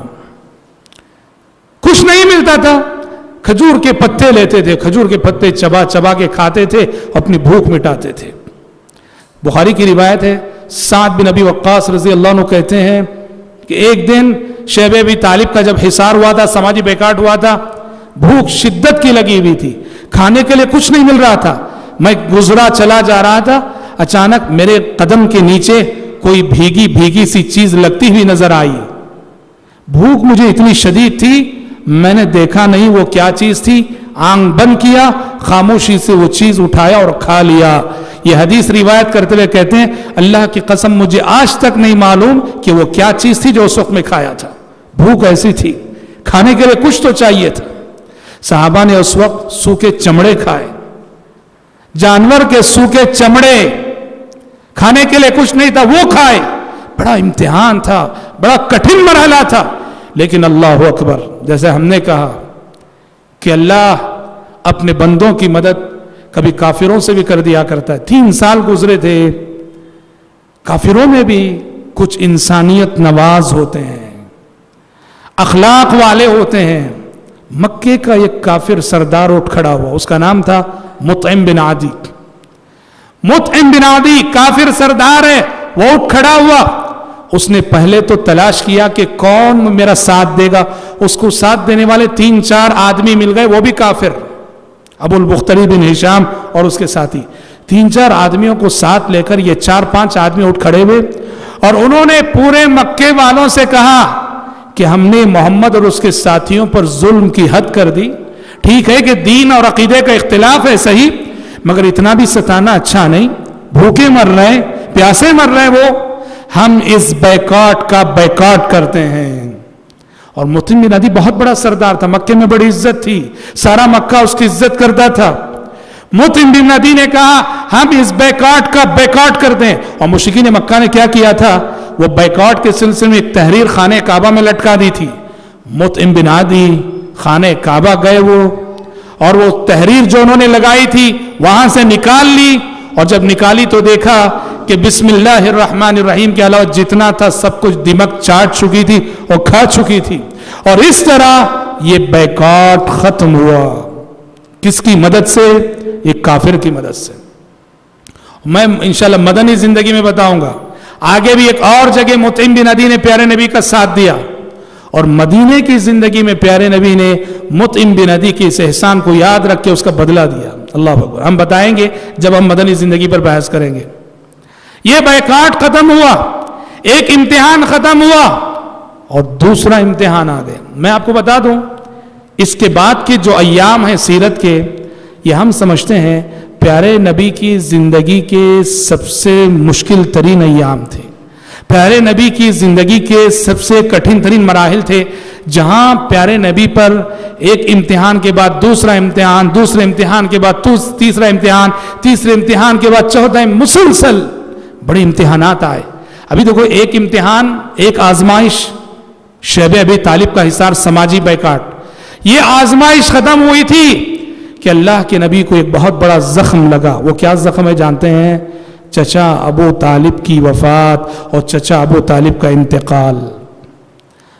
کچھ نہیں ملتا تھا, کھجور کے پتے لیتے تھے, کھجور کے پتے چبا کے کھاتے تھے, اپنی بھوک مٹاتے تھے. بخاری کی روایت ہے, سعد بن ابی وقاص رضی اللہ عنہ کہتے ہیں کہ ایک دن شیب ابی طالب کا جب حصار ہوا تھا, سماجی بائیکاٹ ہوا تھا, بھوک شدت کی لگی ہوئی تھی, کھانے کے لیے کچھ نہیں مل رہا تھا. میں گزرا چلا جا رہا تھا, اچانک میرے قدم کے نیچے کوئی بھیگی سی چیز لگتی ہوئی نظر آئی. بھوک مجھے اتنی شدید تھی, میں نے دیکھا نہیں وہ کیا چیز تھی, آنکھ بند کیا, خاموشی سے وہ چیز اٹھایا اور کھا لیا. یہ حدیث روایت کرتے ہوئے کہتے ہیں اللہ کی قسم مجھے آج تک نہیں معلوم کہ وہ کیا چیز تھی جو اس وقت میں کھایا تھا. بھوک ایسی تھی, کھانے کے لیے کچھ تو چاہیے تھا. صحابہ نے اس وقت سوکھے چمڑے کھائے, جانور کے سوکھے چمڑے, کھانے کے لیے کچھ نہیں تھا وہ کھائے. بڑا امتحان تھا, بڑا کٹھن مرحلہ تھا. لیکن اللہ اکبر, جیسے ہم نے کہا کہ اللہ اپنے بندوں کی مدد کبھی کافروں سے بھی کر دیا کرتا ہے. 3 سال گزرے تھے, کافروں میں بھی کچھ انسانیت نواز ہوتے ہیں, اخلاق والے ہوتے ہیں. مکے کا ایک کافر سردار اٹھ کھڑا ہوا, اس کا نام تھا مطعم بن عدی. مطعم بن عدی کافر سردار ہے, وہ اٹھ کھڑا ہوا. اس نے پہلے تو تلاش کیا کہ کون میرا ساتھ دے گا. اس کو ساتھ دینے والے 3-4 آدمی مل گئے, وہ بھی کافر, ابو البختری بن ہشام اور اس کے ساتھی. 3-4 آدمیوں کو ساتھ لے کر یہ 4-5 آدمی اٹھ کھڑے ہوئے اور انہوں نے پورے مکے والوں سے کہا کہ ہم نے محمد اور اس کے ساتھیوں پر ظلم کی حد کر دی. ٹھیک ہے کہ دین اور عقیدے کا اختلاف ہے صحیح، مگر اتنا بھی ستانا اچھا نہیں. بھوکے مر رہے ہیں، پیاسے مر رہے ہیں وہ. ہم اس بیکاٹ کا بیکاٹ کرتے ہیں. اور مطعم بن عدی بہت بڑا سردار تھا، مکے میں بڑی عزت تھی، سارا مکہ اس کی عزت کرتا تھا. مطعم بن عدی نے کہا ہم اس بیکاٹ کا بیکاٹ کرتے ہیں. اور مشرکین مکہ نے کیا کیا تھا؟ وہ بیکاٹ کے سلسلے میں ایک تحریر خانہ کعبہ میں لٹکا دی تھی. مطعم بن عدی خانہ کعبہ گئے وہ، اور وہ تحریر جو انہوں نے لگائی تھی وہاں سے نکال لی. اور جب نکالی تو دیکھا کہ بسم اللہ الرحمن الرحیم کے علاوہ جتنا تھا سب کچھ دمک چاٹ چکی تھی اور کھا چکی تھی. اور اس طرح یہ بیکاٹ ختم ہوا. کس کی مدد سے؟ ایک کافر کی مدد سے. میں انشاءاللہ مدنی زندگی میں بتاؤں گا. آگے بھی ایک اور جگہ مطعم بن عدی نے پیارے نبی کا ساتھ دیا، اور مدینے کی زندگی میں پیارے نبی نے مطعم بن عدی کے اس احسان کو یاد رکھ کے اس کا بدلہ دیا. اللہ اکبر. ہم بتائیں گے جب ہم مدنی زندگی پر بحث کریں گے. یہ بیکاٹ ختم ہوا، ایک امتحان ختم ہوا اور دوسرا امتحان آ گیا. میں آپ کو بتا دوں اس کے بعد کے جو ایام ہیں سیرت کے، یہ ہم سمجھتے ہیں پیارے نبی کی زندگی کے سب سے مشکل ترین ایام تھے. پیارے نبی کی زندگی کے سب سے کٹھن ترین مراحل تھے، جہاں پیارے نبی پر ایک امتحان کے بعد دوسرا امتحان، دوسرے امتحان کے بعد تیسرا امتحان، تیسرے امتحان کے بعد چوتھا، مسلسل بڑے امتحانات آئے. ابھی دیکھو ایک امتحان، ایک آزمائش، شیب ابی طالب کا حصار، سماجی بیکاٹ. یہ آزمائش ختم ہوئی تھی کہ اللہ کے نبی کو ایک بہت بڑا زخم لگا. وہ کیا زخم ہے جانتے ہیں؟ چچا ابو طالب کی وفات اور چچا ابو طالب کا انتقال.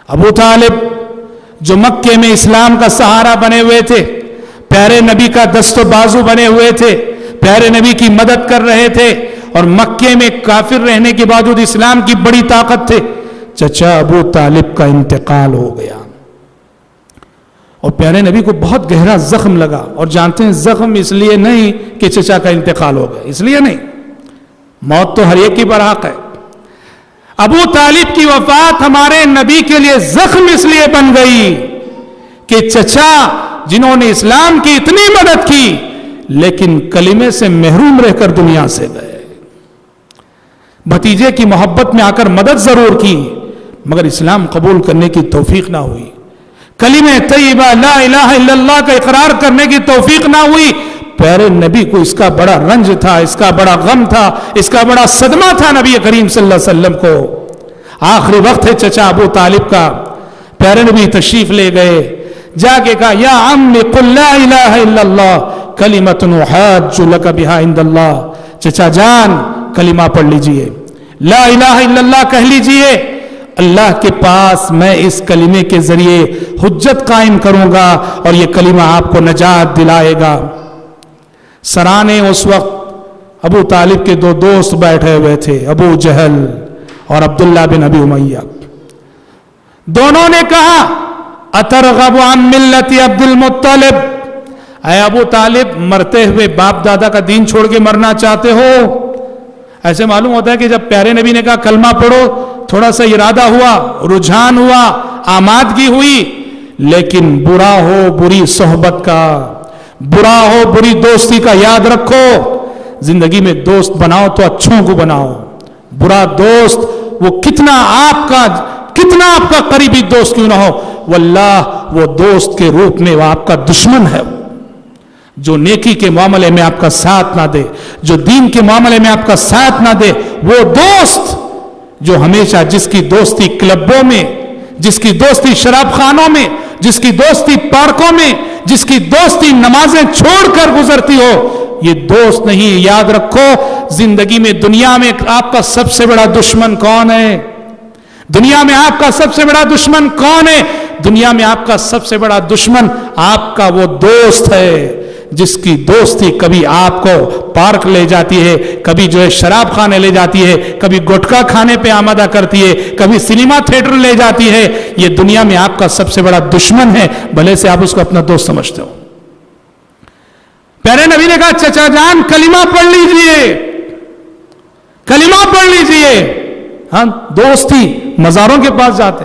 ابو طالب جو مکے میں اسلام کا سہارا بنے ہوئے تھے، پیارے نبی کا دست و بازو بنے ہوئے تھے، پیارے نبی کی مدد کر رہے تھے، اور مکے میں کافر رہنے کے باوجود اسلام کی بڑی طاقت تھے. چچا ابو طالب کا انتقال ہو گیا اور پیارے نبی کو بہت گہرا زخم لگا. اور جانتے ہیں زخم اس لیے نہیں کہ چچا کا انتقال ہو گیا، اس لیے نہیں، موت تو ہر ایک کی برحق ہے. ابو طالب کی وفات ہمارے نبی کے لیے زخم اس لیے بن گئی کہ چچا جنہوں نے اسلام کی اتنی مدد کی لیکن کلمے سے محروم رہ کر دنیا سے گئے. بھتیجے کی محبت میں آ کر مدد ضرور کی مگر اسلام قبول کرنے کی توفیق نہ ہوئی. کلمہ طیبہ لا الہ الا اللہ کا اقرار کرنے کی توفیق نہ ہوئی. پیارے نبی کو اس کا بڑا رنج تھا، اس کا بڑا غم تھا، اس کا بڑا صدمہ تھا نبی کریم صلی اللہ علیہ وسلم کو. آخری وقت ہے چچا ابو طالب کا. پیارے نبی تشریف لے گئے، جا کے کہا یا عمی قل لا الہ الا اللہ کلمۃ احاج لک بہا عند اللہ. چچا جان کلمہ پڑھ لیجئے، لا الہ الا اللہ کہہ لیجئے، اللہ کے پاس میں اس کلمے کے ذریعے حجت قائم کروں گا اور یہ کلمہ آپ کو نجات دلائے گا. سرانے اس وقت ابو طالب کے دو دوست بیٹھے ہوئے تھے، ابو جہل اور عبداللہ بن ابی امیہ. دونوں نے کہا اترغب عن ملت عبد المطلب، اے ابو طالب مرتے ہوئے باپ دادا کا دین چھوڑ کے مرنا چاہتے ہو؟ ایسے معلوم ہوتا ہے کہ جب پیارے نبی نے کہا کلمہ پڑھو تھوڑا سا ارادہ ہوا، رجحان ہوا، آمادگی ہوئی. لیکن برا ہو بری صحبت کا، برا ہو بری دوستی کا یاد رکھو. زندگی میں دوست بناؤ تو اچھوں کو بناؤ. برا دوست وہ کتنا آپ کا قریبی دوست کیوں نہ ہو، واللہ وہ دوست کے روپ میں وہ آپ کا دشمن ہے. جو نیکی کے معاملے میں آپ کا ساتھ نہ دے، جو دین کے معاملے میں آپ کا ساتھ نہ دے، وہ دوست جو ہمیشہ جس کی دوستی کلبوں میں، جس کی دوستی شراب خانوں میں، جس کی دوستی پارکوں میں، جس کی دوستی نمازیں چھوڑ کر گزرتی ہو، یہ دوست نہیں. یاد رکھو زندگی میں دنیا میں آپ کا سب سے بڑا دشمن کون ہے؟ دنیا میں آپ کا سب سے بڑا دشمن کون ہے؟ دنیا میں آپ کا سب سے بڑا دشمن آپ کا وہ دوست ہے جس کی دوستی کبھی آپ کو پارک لے جاتی ہے، کبھی جو ہے شراب خانے لے جاتی ہے، کبھی گٹکا کھانے پہ آمادہ کرتی ہے، کبھی سینما تھیٹر لے جاتی ہے. یہ دنیا میں آپ کا سب سے بڑا دشمن ہے، بھلے سے آپ اس کو اپنا دوست سمجھتے ہو. پیارے نبی نے کہا چچا جان کلمہ پڑھ لیجئے، کلمہ پڑھ لیجئے. ہاں دوستی مزاروں کے پاس جاتے،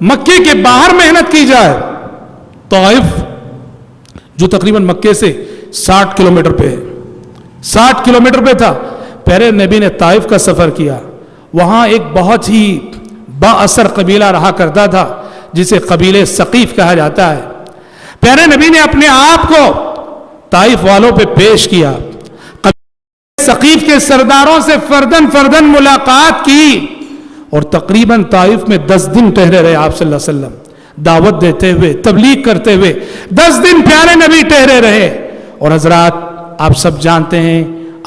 مکے کے باہر محنت کی جائے. طائف جو تقریباً مکے سے 60 کلومیٹر پہ ہے، 60 کلومیٹر پہ تھا. پیارے نبی نے طائف کا سفر کیا. وہاں ایک بہت ہی با اثر قبیلہ رہا کرتا تھا جسے قبیلے ثقیف کہا جاتا ہے. پیارے نبی نے اپنے آپ کو طائف والوں پہ پیش کیا. ثقیف کے سرداروں سے فردن ملاقات کی اور تقریباً طائف میں 10 دن ٹھہرے رہے آپ صلی اللہ علیہ وسلم. دعوت دیتے ہوئے، تبلیغ کرتے ہوئے 10 دن پیارے نبی ٹھہرے رہے. اور حضرات آپ سب جانتے ہیں،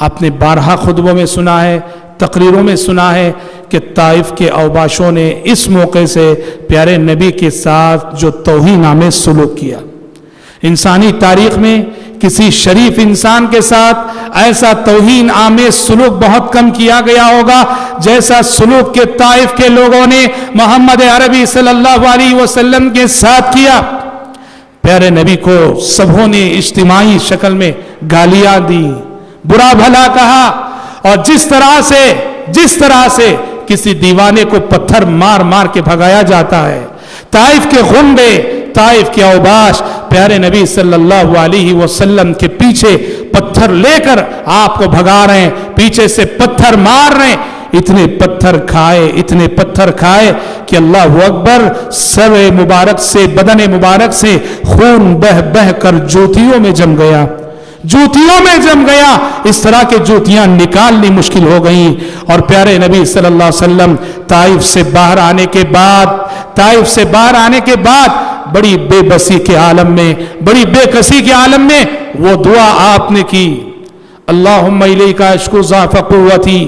آپ نے بارہا خطبوں میں سنا ہے، تقریروں میں سنا ہے کہ طائف کے اوباشوں نے اس موقع سے پیارے نبی کے ساتھ جو توہین آمیز سلوک کیا. انسانی تاریخ میں کسی شریف انسان کے ساتھ ایسا توہین آمیز سلوک بہت کم کیا گیا ہوگا جیسا سلوک کے طائف کے لوگوں نے محمد عربی صلی اللہ علیہ وسلم کے ساتھ کیا. پیارے نبی کو سبوں نے اجتماعی شکل میں گالیاں دی، برا بھلا کہا، اور جس طرح سے کسی دیوانے کو پتھر مار مار کے بھگایا جاتا ہے. طائف کے غنڈے، طائف کے اوباش پیارے نبی صلی اللہ علیہ وسلم کے پیچھے پتھر لے کر آپ کو بھگا رہے ہیں، پیچھے سے پتھر مار رہے ہیں. اتنے پتھر کھائے کہ اللہ اکبر، سر مبارک سے، بدن مبارک سے خون بہ بہ کر جوتیوں میں جم گیا. اس طرح کے جوتیاں نکالنی مشکل ہو گئیں. اور پیارے نبی صلی اللہ علیہ وسلم طائف سے باہر آنے کے بعد بڑی بے بسی کے عالم میں، بڑی بے کسی کے عالم میں وہ دعا آپ نے کی، اللہم الیک اشکو ضعف قوتی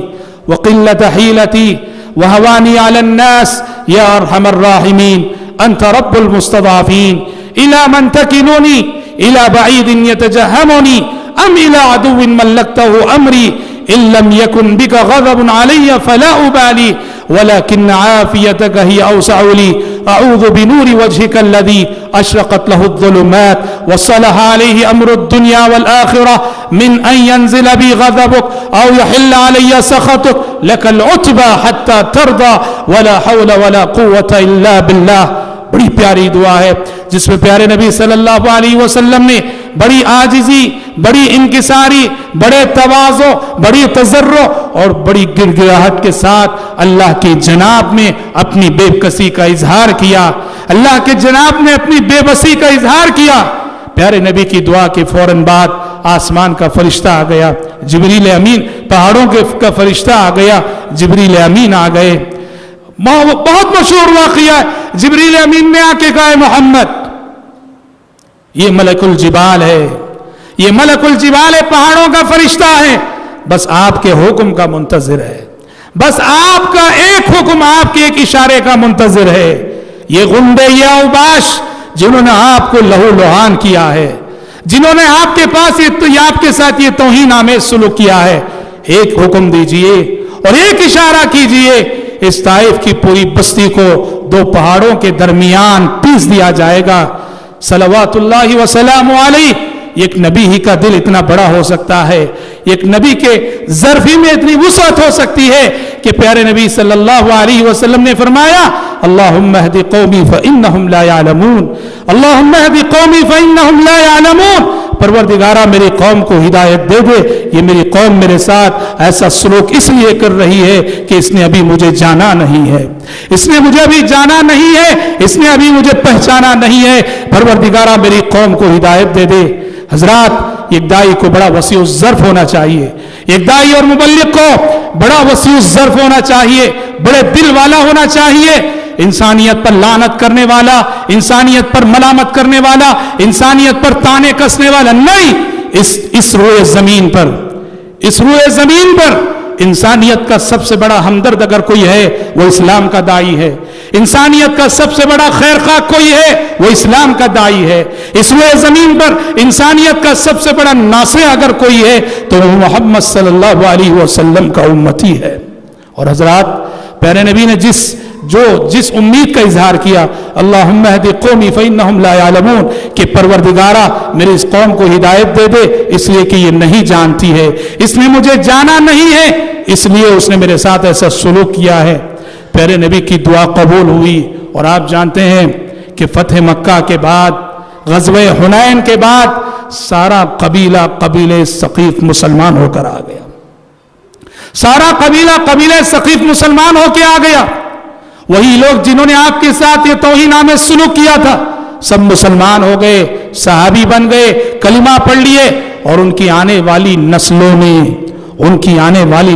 وقلت حیلتی وہوانی علی الناس یا ارحم الراحمین انت رب المستضعفین الى من تکلونی الى بعید یتجہمنی ام الى عدو ملکته امری ان لم يكن بك غضب علي فلا ابالی ولكن عافيتك هي اوسع لي اعوذ بنور وجهك الذي اشرقت له الظلمات وصلح عليه امر الدنيا والاخره من ان ينزل بي غضبك او يحل علي سخطك لك العتبى حتى ترضى ولا حول ولا قوه الا بالله. بڑی پیاری دعا ہے جس میں پیارے نبی صلی اللہ علیہ وسلم نے بڑی عاجزی، بڑی انکساری، بڑے تواضع، بڑی تضرع اور بڑی گڑ گڑاہٹ کے ساتھ اللہ کے جناب میں اپنی بے کسی کا اظہار کیا. اللہ کے جناب نے اپنی بے بسی کا اظہار کیا. پیارے نبی کی دعا کے فوراً بعد آسمان کا فرشتہ آ گیا، جبریل امین، پہاڑوں کا فرشتہ آ گیا، جبریل امین آ گئے. بہت مشہور واقعہ ہے. جبریل امین نے آ کے کہا محمد یہ ملک الجبال ہے، یہ ملک الجبال ہے، پہاڑوں کا فرشتہ ہے، بس آپ کے حکم کا منتظر ہے، بس آپ کا ایک حکم، آپ کے ایک اشارے کا منتظر ہے. یہ غنڈے، یہ اوباش جنہوں نے آپ کو لہو لہان کیا ہے، جنہوں نے آپ کے پاس آپ کے ساتھ یہ توہین آمیز سلوک کیا ہے، ایک حکم دیجئے اور ایک اشارہ کیجئے، اس طائف کی پوری بستی کو 2 پہاڑوں کے درمیان پیس دیا جائے گا. صلوات اللہ وسلام علیہ. ایک نبی ہی کا دل اتنا بڑا ہو سکتا ہے، ایک نبی کے ظرفی میں اتنی وسعت ہو سکتی ہے کہ پیارے نبی صلی اللہ علیہ وسلم نے فرمایا اللہم اہد قومی فإنہم لا یعلمون، اللہم اہد قومی فإنہم لا یعلمون. پروردگارہ میری قوم کو ہدایت دے دے، یہ میری قوم میرے ساتھ ایسا سلوک اس لیے کر رہی ہے کہ اس نے ابھی مجھے جانا نہیں ہے، اس نے مجھے ابھی جانا نہیں ہے، اس نے ابھی مجھے پہچانا نہیں ہے. پروردگارہ میری قوم کو ہدایت دے دے. حضرات ایک دائی کو بڑا وسیع الظرف ہونا چاہیے، ایک دائی اور مبلغ کو بڑا وسیع الظرف ہونا چاہیے، بڑے دل والا ہونا چاہیے. انسانیت پر لعنت کرنے والا، انسانیت پر ملامت کرنے والا، انسانیت پر تانے کسنے والا نہیں. اس روئے زمین پر انسانیت کا سب سے بڑا ہمدرد اگر کوئی ہے وہ اسلام کا دائی ہے. انسانیت کا سب سے بڑا خیر خواہ کوئی ہے وہ اسلام کا دائی ہے. اس روئے زمین پر انسانیت کا سب سے بڑا ناصح اگر کوئی ہے تو وہ محمد صلی اللہ علیہ وسلم کا امتی ہے. اور حضرات پیارے نبی نے جس امید کا اظہار کیا اللہم اہد قومی فإنہم لا یعلمون، کہ پروردگارہ میرے اس قوم کو ہدایت دے دے اس لیے کہ یہ نہیں جانتی ہے، اس نے مجھے جانا نہیں ہے، اس لیے اس نے میرے ساتھ ایسا سلوک کیا ہے. پیارے نبی کی دعا قبول ہوئی اور آپ جانتے ہیں کہ فتح مکہ کے بعد، غزوہ حنین کے بعد سارا قبیلہ ثقیف مسلمان ہو کر آ گیا. سارا قبیلہ ثقیف مسلمان ہو کے آ گیا. وہی لوگ جنہوں نے آپ کے ساتھ یہ توہین آمیز سلوک کیا تھا سب مسلمان ہو گئے، صحابی بن گئے، کلمہ پڑھ لیے، اور ان کی آنے والی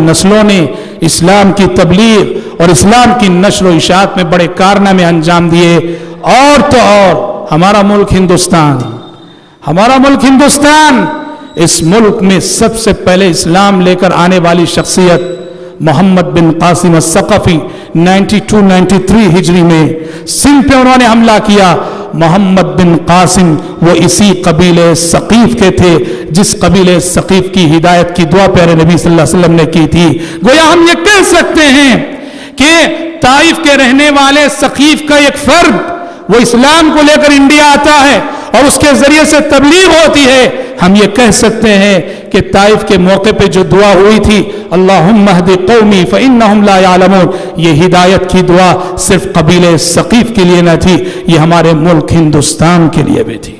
نسلوں نے اسلام کی تبلیغ اور اسلام کی نشر و اشاعت میں بڑے کارنامے انجام دیے. اور تو اور ہمارا ملک ہندوستان، اس ملک میں سب سے پہلے اسلام لے کر آنے والی شخصیت محمد بن قاسم الثقفی 92-93 ہجری میں سندھ پہ انہوں نے حملہ کیا. محمد بن قاسم وہ اسی قبیلے ثقیف کے تھے جس قبیلے ثقیف کی ہدایت کی دعا پیارے نبی صلی اللہ علیہ وسلم نے کی تھی. گویا ہم یہ کہہ سکتے ہیں کہ طائف کے رہنے والے ثقیف کا ایک فرد وہ اسلام کو لے کر انڈیا آتا ہے اور اس کے ذریعے سے تبلیغ ہوتی ہے. ہم یہ کہہ سکتے ہیں کہ طائف کے موقع پہ جو دعا ہوئی تھی اللہم اہد قومی فانہم لا یعلمون، یہ ہدایت کی دعا صرف قبیلے ثقیف کے لیے نہ تھی، یہ ہمارے ملک ہندوستان کے لیے بھی تھی.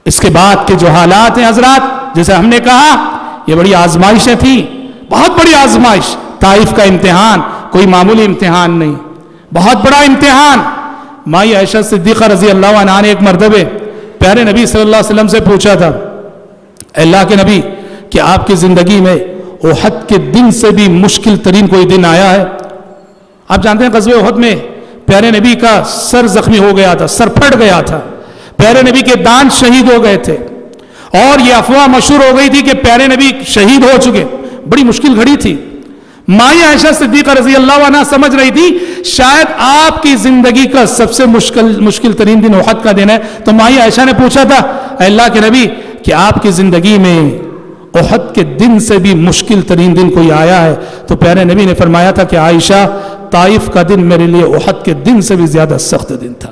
اس کے بعد کے جو حالات ہیں حضرات، جیسے ہم نے کہا یہ بڑی آزمائشیں تھیں، بہت بڑی آزمائش. طائف کا امتحان کوئی معمولی امتحان نہیں، بہت بڑا امتحان. مائی عائشہ صدیقہ رضی اللہ عنہا نے ایک مرتبہ پیارے نبی صلی اللہ علیہ وسلم سے پوچھا تھا، اللہ کے نبی کہ آپ کی زندگی میں احد کے دن سے بھی مشکل ترین کوئی دن آیا ہے؟ آپ جانتے ہیں غزوہ احد میں پیارے نبی کا سر زخمی ہو گیا تھا، سر پھٹ گیا تھا، پیارے نبی کے دانت شہید ہو گئے تھے، اور یہ افواہ مشہور ہو گئی تھی کہ پیارے نبی شہید ہو چکے. بڑی مشکل گھڑی تھی. مائی عائشہ صدیقہ رضی اللہ عنہ سمجھ رہی تھی شاید آپ کی زندگی کا سب سے مشکل ترین دن احد کا دن ہے. تو مائی عائشہ نے پوچھا تھا اے اللہ کے نبی کہ آپ کی زندگی میں احد کے دن سے بھی مشکل ترین دن کوئی آیا ہے؟ تو پیارے نبی نے فرمایا تھا کہ عائشہ طائف کا دن میرے لیے احد کے دن سے بھی زیادہ سخت دن تھا.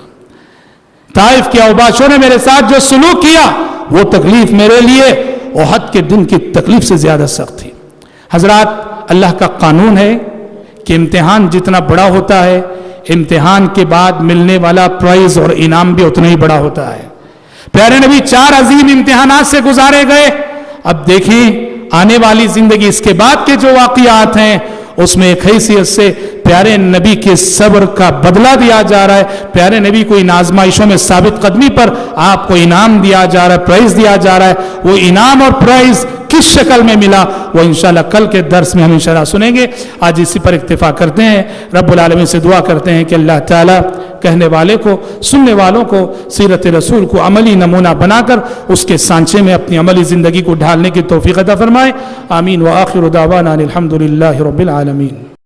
طائف کے اوباشوں نے میرے ساتھ جو سلوک کیا وہ تکلیف میرے لیے احد کے دن کی تکلیف سے زیادہ سخت تھی. حضرات، اللہ کا قانون ہے کہ امتحان جتنا بڑا ہوتا ہے امتحان کے بعد ملنے والا پرائز اور انعام بھی اتنا ہی بڑا ہوتا ہے. پیارے نبی 4 عظیم امتحانات سے گزارے گئے. اب دیکھیں آنے والی زندگی، اس کے بعد کے جو واقعات ہیں اس میں ایک حیثیت سے پیارے نبی کے صبر کا بدلہ دیا جا رہا ہے. پیارے نبی کو ان آزمائشوں میں ثابت قدمی پر آپ کو انعام دیا جا رہا ہے، پرائز دیا جا رہا ہے. وہ انعام اور پرائز کس شکل میں ملا وہ انشاءاللہ کل کے درس میں ہم انشاءاللہ سنیں گے. آج اسی پر اکتفا کرتے ہیں. رب العالمین سے دعا کرتے ہیں کہ اللہ تعالیٰ کہنے والے کو، سننے والوں کو سیرت رسول کو عملی نمونہ بنا کر اس کے سانچے میں اپنی عملی زندگی کو ڈھالنے کی توفیق عطا فرمائے. آمین. وآخر دعوانا الحمدللہ رب العالمین.